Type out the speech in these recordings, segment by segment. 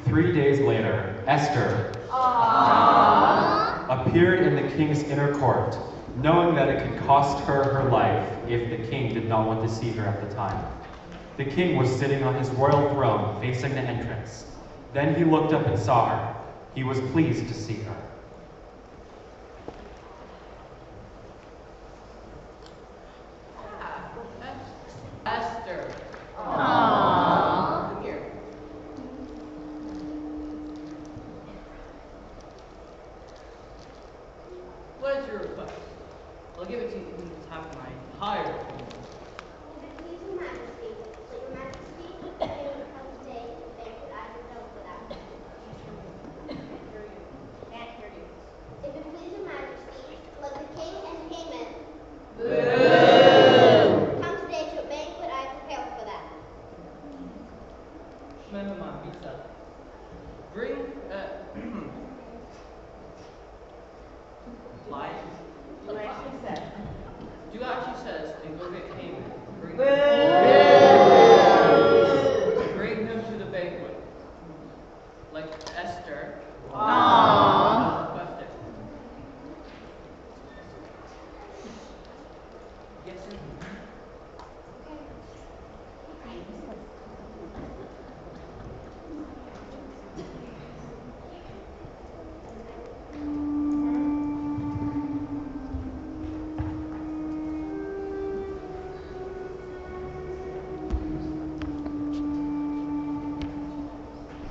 3 days later, Esther appeared in the king's inner court, knowing that it could cost her her life if the king did not want to see her at the time. The king was sitting on his royal throne facing the entrance. Then he looked up and saw her. He was pleased to see her. Esther. Aww. Here. What is your request? I'll give it to you in half my entire kingdom. If it please your majesty, let your majesty come today to the banquet I prepared for that. Can't hear you. If it please your majesty, let the king and Haman come today to a banquet I prepared for that. Shmemama, Bisa. Bring, lies. She said. Duachi says, and go get Haman. Bring him to the banquet. Like Esther. Aww. Requested. Yes, sir.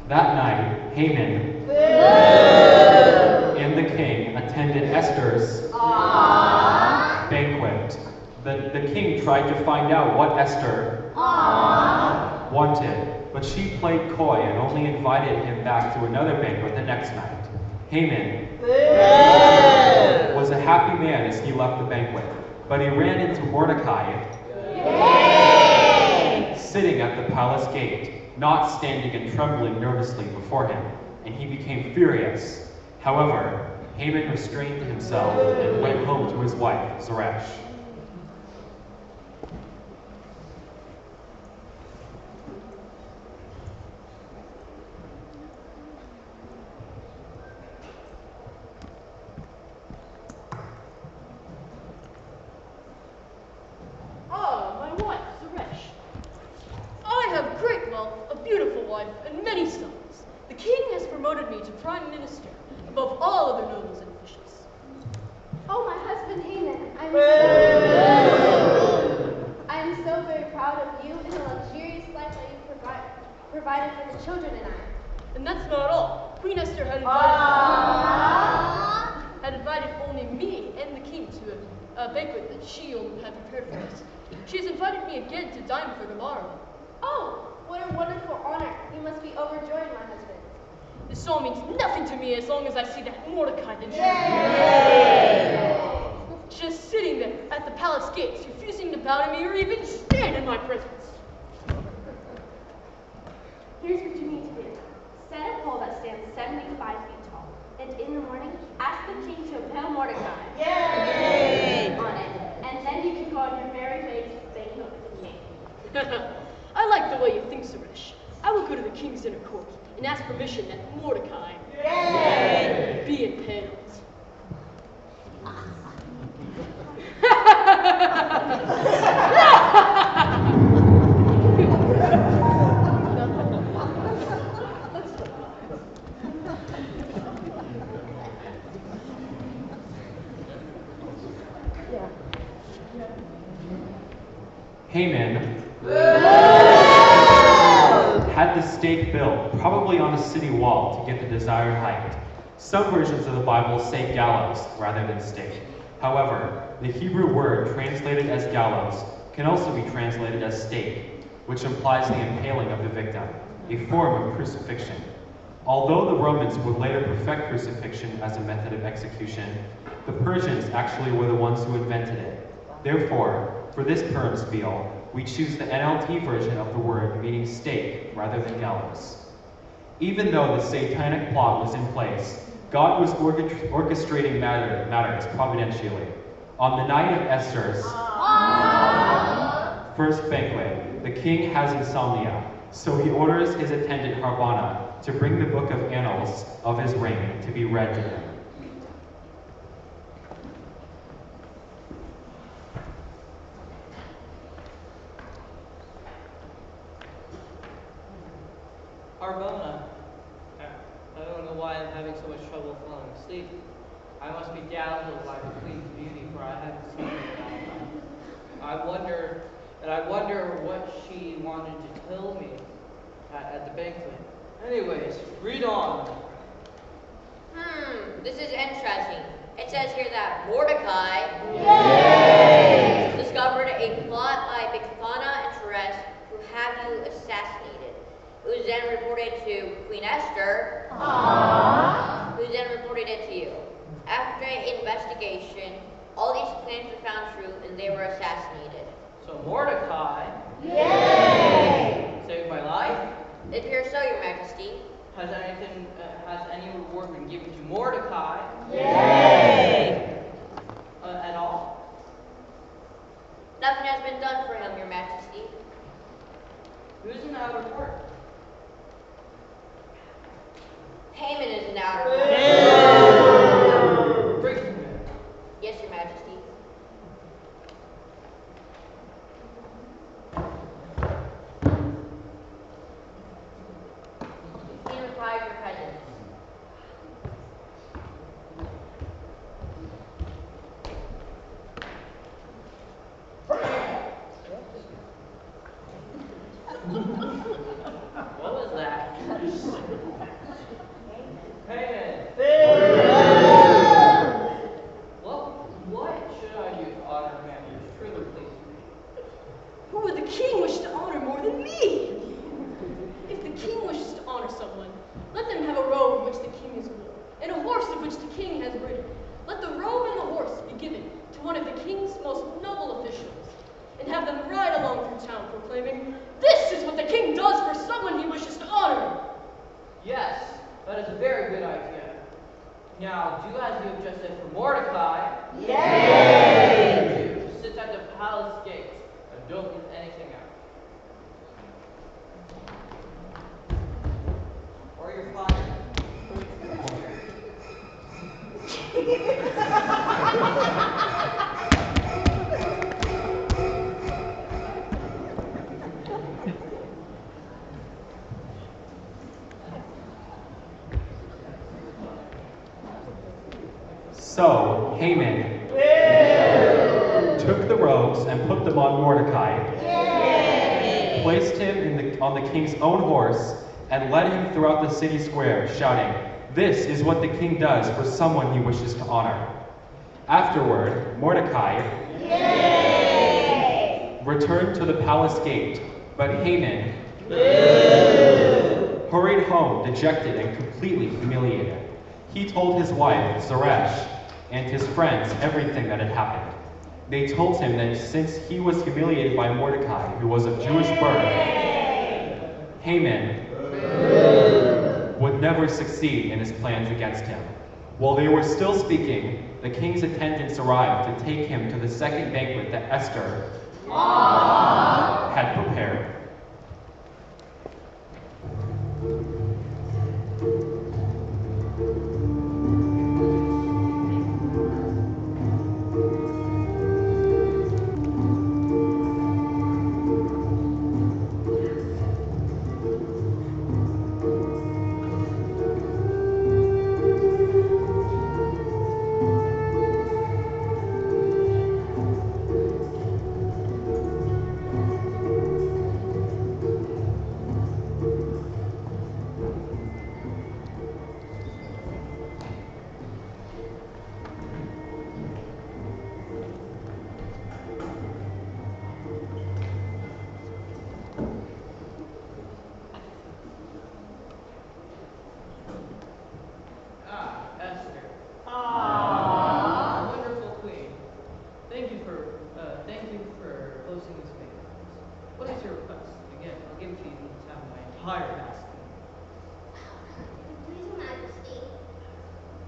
That night, Haman and the king attended Esther's banquet. The king tried to find out what Esther wanted, but she played coy and only invited him back to another banquet the next night. Haman was a happy man as he left the banquet, but he ran into Mordecai sitting at the palace gate, not standing and trembling nervously before him, and he became furious. However, Haman restrained himself and went home to his wife, Zeresh. Ah, my wife, Zeresh. I have great wealth, a beautiful wife, and many sons. The king has promoted me to prime minister above all other nobles and officials. Oh, my husband Haman, I am so very proud of you and the luxurious life that you provided for the children and I. And that's not all. Queen Esther had invited only me and the king to a banquet that she had prepared for us. She has invited me again to dine with her tomorrow. Oh, what a wonderful honor. You must be overjoyed, my husband. This all means nothing to me as long as I see that Mordecai the Jew just sitting there at the palace gates, refusing to bow to me or even stand in my presence. Here's what you need to do. Set a pole that stands 75 feet tall, and in the morning, ask the king to impale Mordecai on it, and then you can go on your merry way to the banquet with the king. I like the way you think, Zeresh. I will go to the king's inner court and ask permission that Mordecai be impaled. Haman had the stake built, probably on a city wall, to get the desired height. Some versions of the Bible say gallows rather than stake. However, the Hebrew word translated as gallows can also be translated as stake, which implies the impaling of the victim, a form of crucifixion. Although the Romans would later perfect crucifixion as a method of execution, the Persians actually were the ones who invented it. Therefore, for this Purim spiel, we choose the NLT version of the word meaning stake rather than gallows. Even though the satanic plot was in place, God was orchestrating matters providentially. On the night of Esther's first banquet, the king has insomnia. So he orders his attendant Harbona to bring the book of annals of his reign to be read to him. Harbona. I don't know why I'm having so much trouble falling asleep. I must be dazzled by the queen's beauty, for I haven't seen her in a long time. I wonder what she wanted to tell me at the banquet. Anyways, read on. This is interesting. It says here that Mordecai discovered a plot by Bigthana and Teresh to have you assassinated. It was then reported to Queen Esther, who then reported it to you. After investigation, all these plans were found true and they were assassinated. So Mordecai saved my life. It appears so, Your Majesty. Has any reward been given to Mordecai? At all? Nothing has been done for him, Your Majesty. Who's in the outer court? Haman is in outer court. Bring him in. Yes, Your Majesty. He requires your presence. What was that? Haman. What should I do to honor a man who is truly pleased with me? Who would the king wish to honor more than me? If the king wishes to honor someone, let them have a robe in which the king is worn, and a horse in which the king has ridden. Let the robe and the horse be given to one of the king's most noble officials, and have them ride along through town proclaiming, "This is what the king does for someone he wishes to honor." Yes, that is a very good idea. Now, do as you have just said for Mordecai. You sit at the palace gate and don't leave anything out. Or you're fired. So Haman took the robes and put them on Mordecai, placed him on the king's own horse, and led him throughout the city square, shouting, "This is what the king does for someone he wishes to honor." Afterward, Mordecai returned to the palace gate, but Haman hurried home, dejected and completely humiliated. He told his wife, Zeresh, and his friends everything that had happened. They told him that since he was humiliated by Mordecai, who was of Jewish birth, Haman would never succeed in his plans against him. While they were still speaking, the king's attendants arrived to take him to the second banquet that Esther had prepared. Esther. Wonderful queen. Thank you for closing this banquet. What is your request? Again, I'll give it to you to have my entire basket. Please, Your Majesty,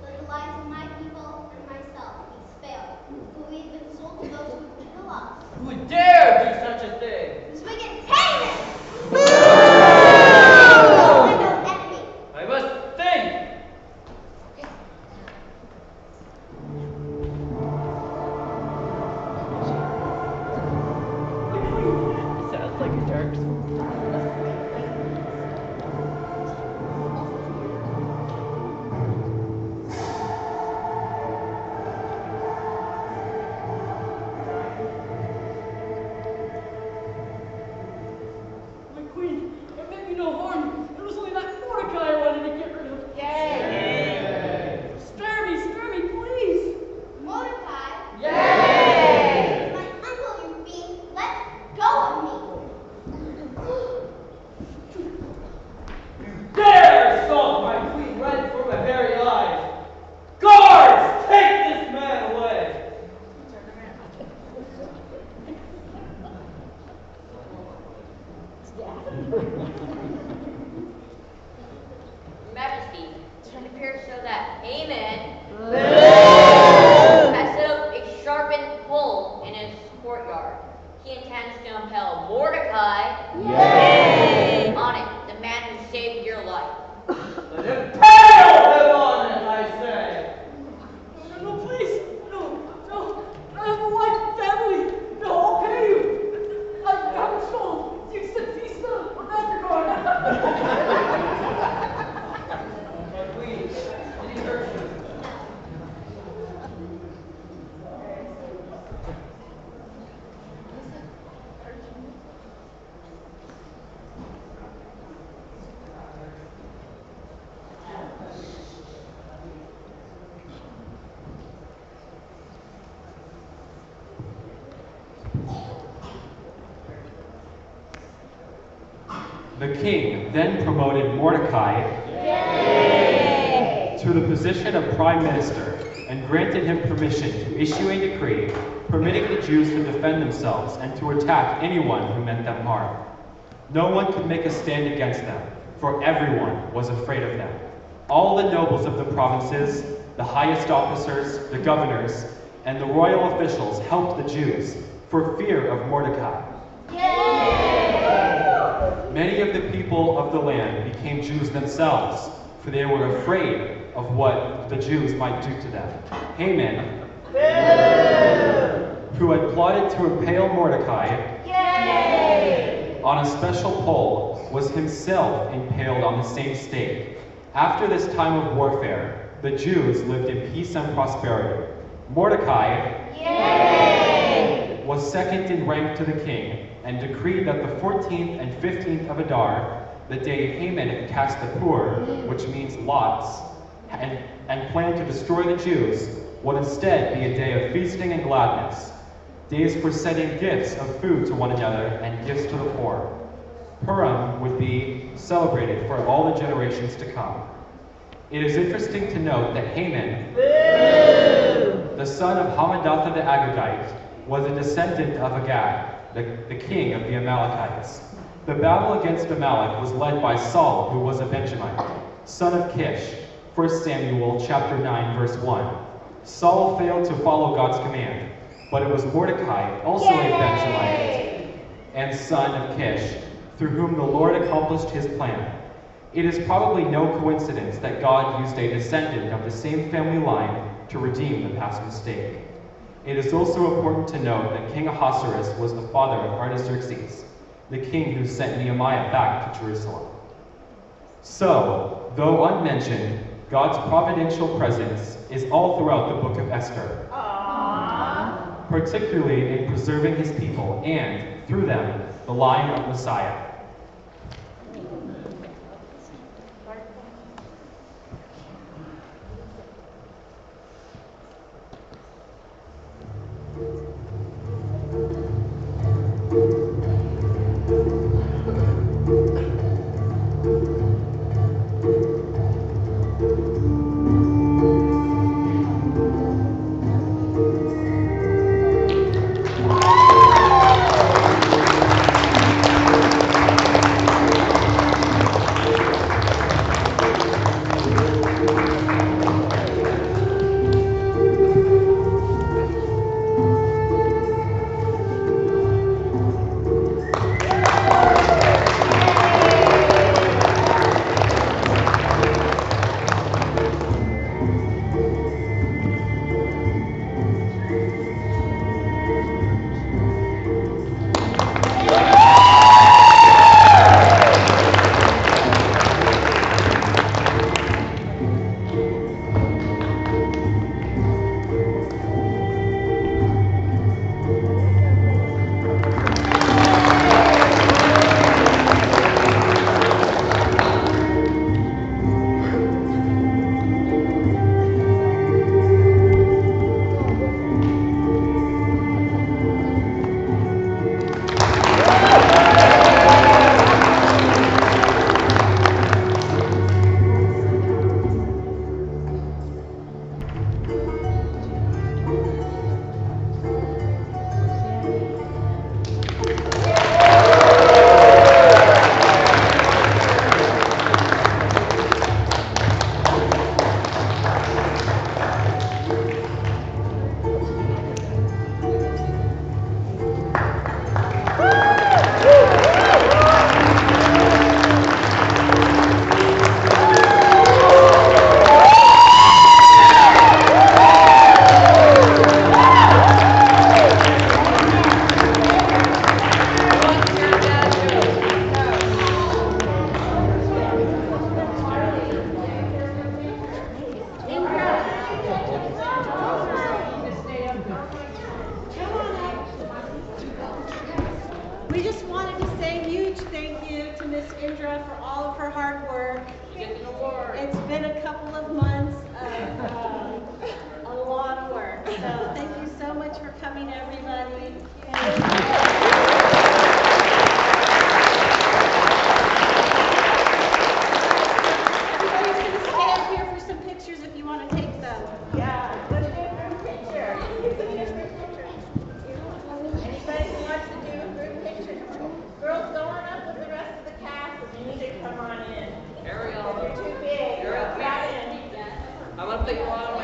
let the lives of my people and myself be spared, for we have been sold to those who would kill us. Who would dare do such a thing? This wicked Haman! Haman has set up a sharpened pole in his courtyard. He intends to impale Mordecai on it, the man who saved your life. Let him impale him on it, I say. No, please, no. I have a wife and family. No, I'll pay you. I haven't sold. Do you accept Visa or MasterCard? But please, did he hurt you? The king then promoted Mordecai to the position of prime minister and granted him permission to issue a decree permitting the Jews to defend themselves and to attack anyone who meant them harm. No one could make a stand against them, for everyone was afraid of them. All the nobles of the provinces, the highest officers, the governors, and the royal officials helped the Jews for fear of Mordecai. Many of the people of the land became Jews themselves, for they were afraid of what the Jews might do to them. Haman, who had plotted to impale Mordecai on a special pole, was himself impaled on the same stake. After this time of warfare, the Jews lived in peace and prosperity. Mordecai was second in rank to the king, and decreed that the 14th and 15th of Adar, the day Haman had cast the Pur, which means lots, and planned to destroy the Jews, would instead be a day of feasting and gladness, days for sending gifts of food to one another and gifts to the poor. Purim would be celebrated for all the generations to come. It is interesting to note that Haman, the son of Hammedatha the Agagite, was a descendant of Agag, the king of the Amalekites. The battle against Amalek was led by Saul, who was a Benjamite, son of Kish. 1 Samuel chapter 9, verse 1. Saul failed to follow God's command, but it was Mordecai, also a Benjamite and son of Kish, through whom the Lord accomplished his plan. It is probably no coincidence that God used a descendant of the same family line to redeem the past mistake. It is also important to note that King Ahasuerus was the father of Artaxerxes, the king who sent Nehemiah back to Jerusalem. So, though unmentioned, God's providential presence is all throughout the book of Esther, particularly in preserving his people and, through them, the line of Messiah. all of her hard work. She gets an award. It's been a couple of months of a lot of work. So thank you so much for coming, everybody. Everybody's going to stay up here for some pictures if you want to take them. Yeah, let's do a group picture. Anybody who wants to do a group picture? Girls, go on up with the rest of the cast and music, come on in. Ariel. You're too big. Ariel, Got in. I want to put you on